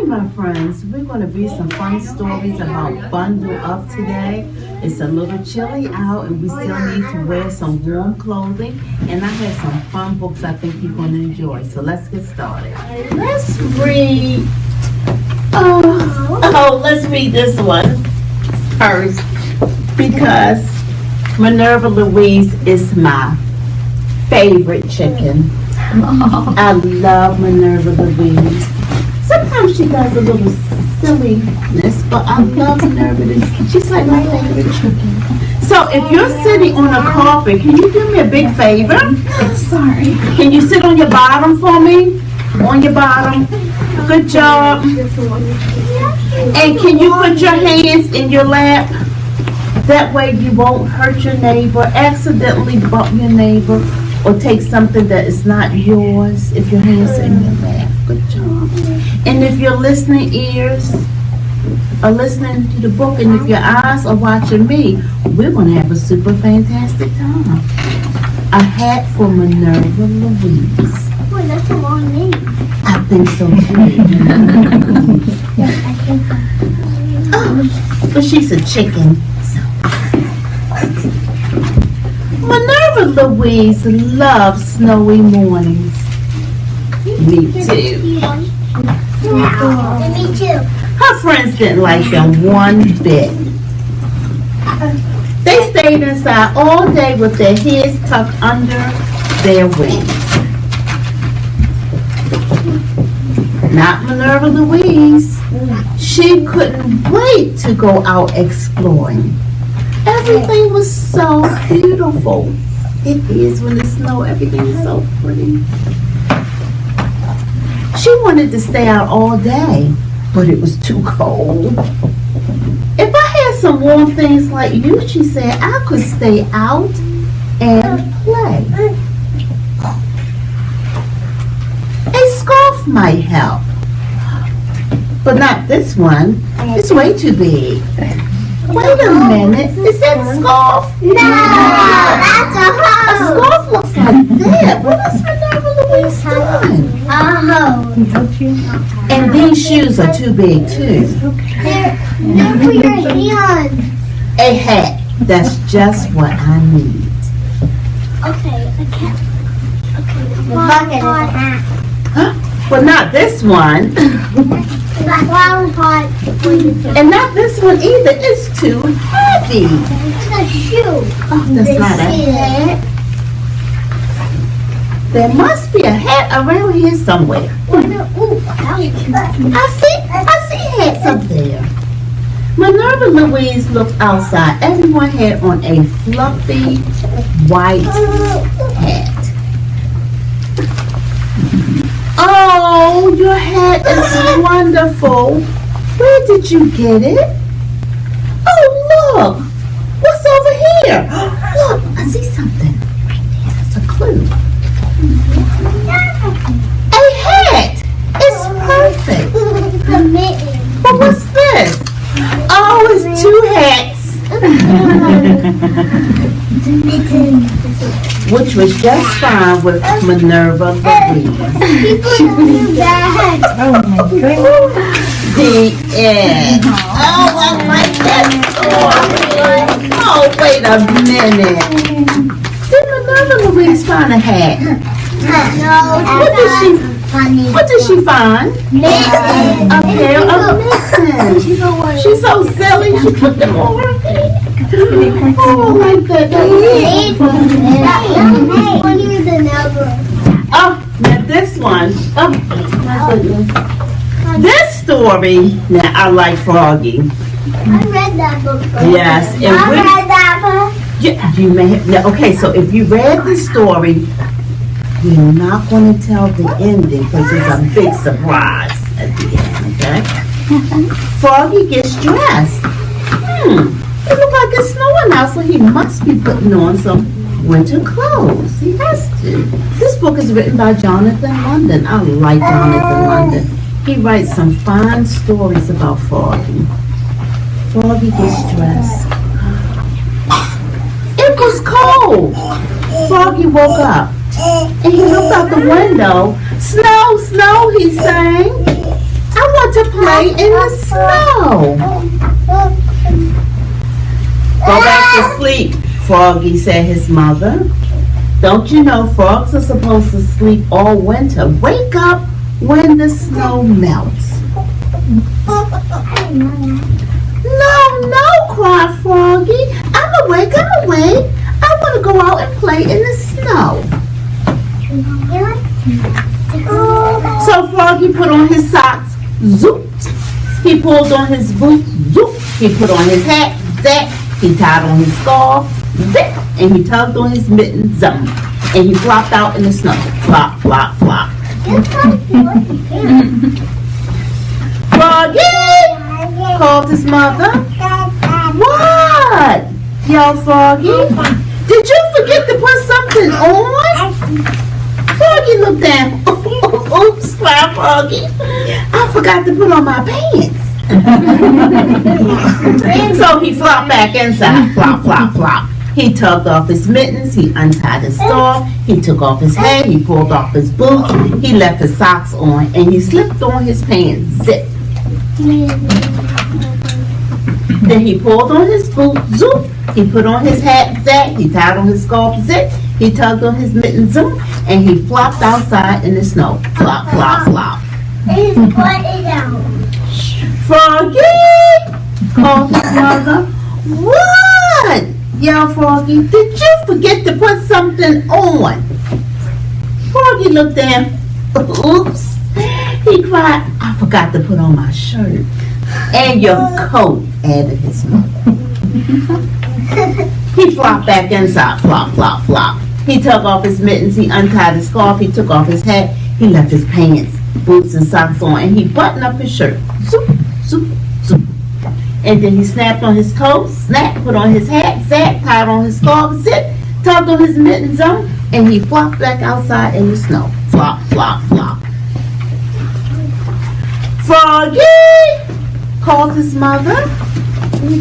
My friends, we're going to read some fun stories about Bundle Up today. It's a little chilly out and we still need to wear some warm clothing, and I have some fun books I think you're going to enjoy. So let's get started. Let's read let's read this one first because Minerva Louise is my favorite chicken. I love Minerva Louise. Sometimes she does a little silliness, but I love Minerva. She's like my favorite chicken. So if you're sitting on a carpet, can you do me a big favor? Sorry. Can you sit on your bottom for me? On your bottom. Good job. And can you put your hands in your lap? That way you won't hurt your neighbor, accidentally bump your neighbor, or take something that is not yours if your hands are in your lap. Good job. And if your listening ears are listening to the book, and if your eyes are watching me, we're going to have a super fantastic time. A hat for Minerva Louise. Boy, that's a long name. I think so too. But she's a chicken. Minerva Louise loves snowy mornings. Me too. Me too. Her friends didn't like them one bit. They stayed inside all day with their heads tucked under their wings. Not Minerva Louise. She couldn't wait to go out exploring. Everything was so beautiful. It is when it snows, everything is so pretty. She wanted to stay out all day, but it was too cold. If I had some warm things like you, she said, I could stay out and play. A scarf might help, but not this one. It's way too big. Wait a minute, is that a scarf? No, that's a hoe. A scarf looks like that. What is Minerva Louise doing? A hoe. And these shoes are too big too. They're for your hands. A hat, that's just what I need. Okay, a cat. Okay, the bucket is a hat. But not this one. That was hot. And not this one either. It's too heavy. It's a shoe. Oh, that's not a hat. There must be a hat around here somewhere. I see hats up there. Minerva Louise looked outside. Everyone had on a fluffy white hat. Oh, your hat is wonderful. Where did you get it? Oh, look. What's over here? Look, I see something. Right there. That's a clue. A hat. It's perfect. The mitten. But what's this? Oh, it's two hats. Which was just fine with Minerva Louise. People do that. Oh my goodness. The end. Oh, I like that story. Oh, wait a minute. Did Minerva Louise find a hat? No, What did she find? mitten. A pair of mittens. She's so silly. She put them on her head. Oh, I like that. Oh, now this one. Oh, my goodness. This story, now I like Froggy. I read that book. Yes, and I read that book. You may have, now, okay, so if you read the story, we're not going to tell the ending because it's a big surprise at the end, okay? Froggy gets dressed. It looks like it's snowing out, so he must be putting on some winter clothes. He has to. This book is written by Jonathan London. I like Jonathan London. He writes some fine stories about Froggy. Froggy gets dressed. It was cold. Froggy woke up and he looked out the window. Snow, snow, he sang. I want to play in the snow. Go back to sleep, Froggy, said his mother. Don't you know frogs are supposed to sleep all winter? Wake up when the snow melts. No, cried Froggy. I'm awake. I want to go out and play in the snow. So Froggy put on his socks, zoop. He pulled on his boots, zoop. He put on his hat, zap. He tied on his scarf, zip. And he tugged on his mittens, zum. And he flopped out in the snow, flop, flop, flop. Froggy, called his mother. What? Yelled Froggy. Did you forget to put something on? Froggy looked down. Oops, cried Froggy. I forgot to put on my pants. So he flopped back inside. Flop, flop, flop. He tugged off his mittens. He untied his scarf. He took off his hat. He pulled off his boots. He left his socks on. And he slipped on his pants. Zip. Then he pulled on his boot. Zoop. He put on his hat. Zap. He tied on his scarf. Zip. He tugged on his mittens. Zoom. And he flopped outside in the snow. Flop, flop, flop. Froggy, called his mother. What? Yelled Froggy. Did you forget to put something on? Froggy looked down. Oops. He cried, I forgot to put on my shirt. And your coat, added his mother. He flopped back inside. Flop, flop, flop. He took off his mittens. He untied his scarf. He took off his hat. He left his pants, boots, and socks on. And he buttoned up his shirt. Zoop, zoop, zoop. And then he snapped on his coat, snap, put on his hat, zap, tied on his scarf, zip, tugged on his mittens on, and he flopped back outside in the snow. Flop, flop, flop. Froggy, called his mother.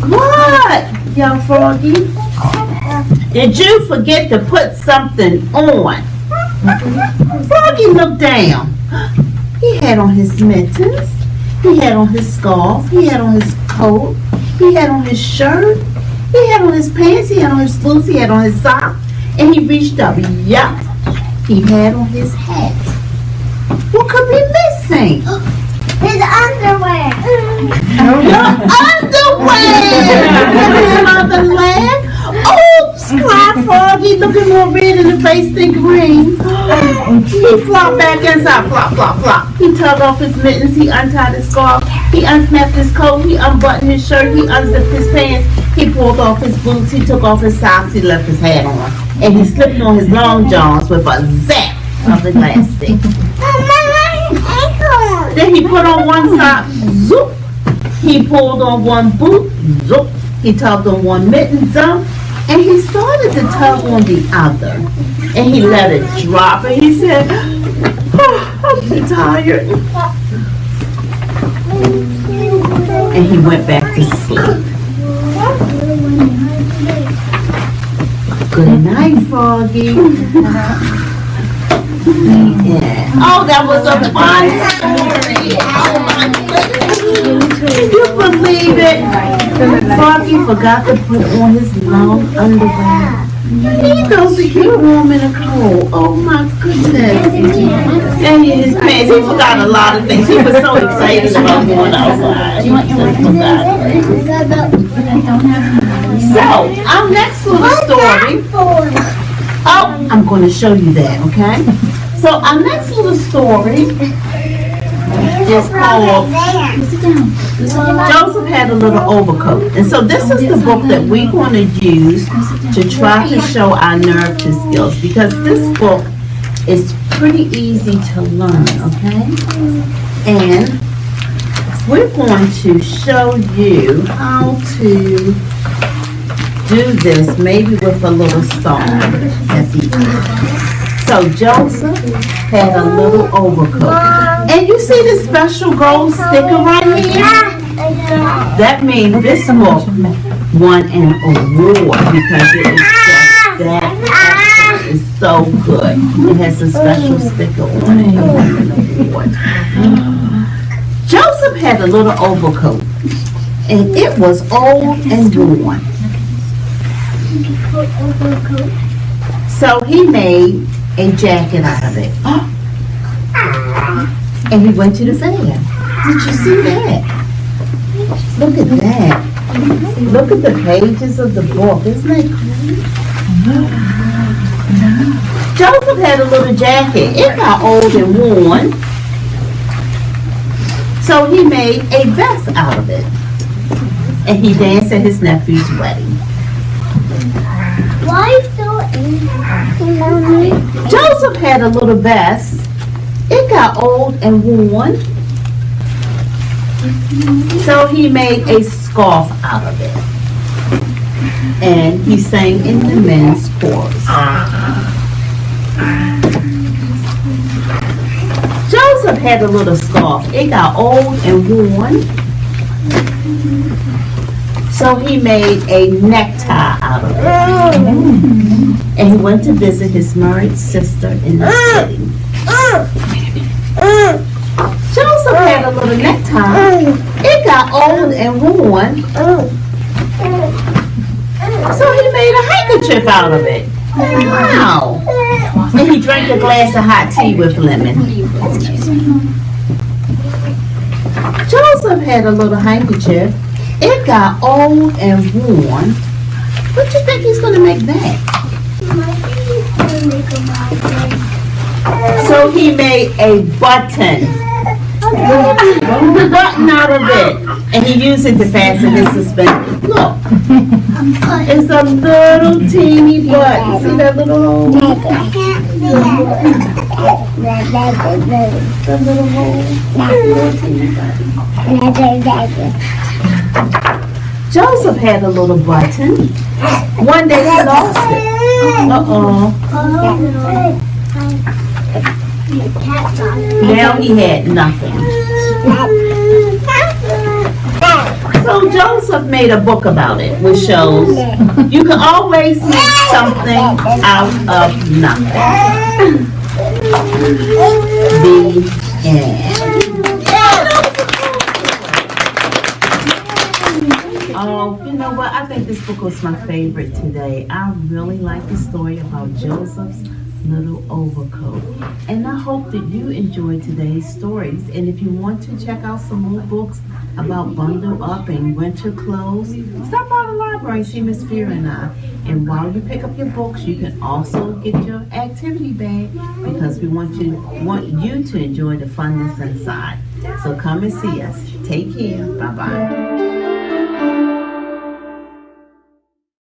What? Yelled Froggy. Did you forget to put something on? Froggy looked down. He had on his mittens. He had on his scarf. He had on his coat. He had on his shirt. He had on his pants. He had on his boots. He had on his socks. And he reached up. Yup. He had on his hat. What could be missing? His underwear. Your underwear! His mother laughed. Oops, cried Froggy, looking more red in the face than green. He flopped back inside. Flop, flop, flop. He tugged off his mittens. He untied his scarf. He unsnapped his coat. He unbuttoned his shirt. He unzipped his pants. He pulled off his boots. He took off his socks. He left his hat on. And he slipped on his long johns with a zap of the glass stick. Then he put on one sock, zoop. He pulled on one boot, zoop. He tugged on one mitten, zoop. And he started to tug on the other. And he let it drop. And he said, oh, I'm too tired. And he went back to sleep. Good night, Froggy. Yeah. Oh, that was a fun story. Oh my goodness. Can you believe it? Froggy forgot to put on his long underwear. He knows to keep warm in the cold. Oh my goodness. And his pants. He forgot a lot of things. He was so excited about going outside. He just forgot. So, our next little story. Oh, I'm going to show you that, okay? So our next little story is called Joseph Had a Little Overcoat. And so this is the book that we're going to use to try to show our narrative skills, because this book is pretty easy to learn, okay? And we're going to show you how to do this, maybe with a little song at the end. So Joseph had a little overcoat. And you see this special gold sticker right here? That means this book won an award because it is just that excellent. It's so good. It has a special sticker on it. It won an award. Joseph had a little overcoat, and it was old and worn. So he made a jacket out of it. And he went to the fair. Did you see that? Look at that. Look at the pages of the book. Isn't it great? Joseph had a little jacket. It got old and worn. So he made a vest out of it. And he danced at his nephew's wedding. Why so angry? Joseph had a little vest. It got old and worn. So he made a scarf out of it. And he sang in the men's chorus. Joseph had a little scarf. It got old and worn. So he made a necktie out of it. And he went to visit his married sister in the city. Joseph had a little necktie. It got old and worn. So he made a handkerchief out of it. Wow. And he drank a glass of hot tea with lemon. Joseph had a little handkerchief. It got old and worn. What do you think he's going to make that? So he made a button. The button out of it. And he used it to fasten his suspenders. Look. It's a little teeny button. See that little hole? The little hole. Little teeny button. Joseph had a little button. One day he lost it. Uh-oh. Now he had nothing. So Joseph made a book about it, which shows you can always make something out of nothing. The end. Oh, you know what? I think this book was my favorite today. I really like the story about Joseph's little overcoat. And I hope that you enjoyed today's stories. And if you want to check out some more books about Bundle Up and winter clothes, stop by the library and see Miss Fear and I. And while you pick up your books, you can also get your activity bag because we want you to enjoy the funness inside. So come and see us. Take care. Bye-bye.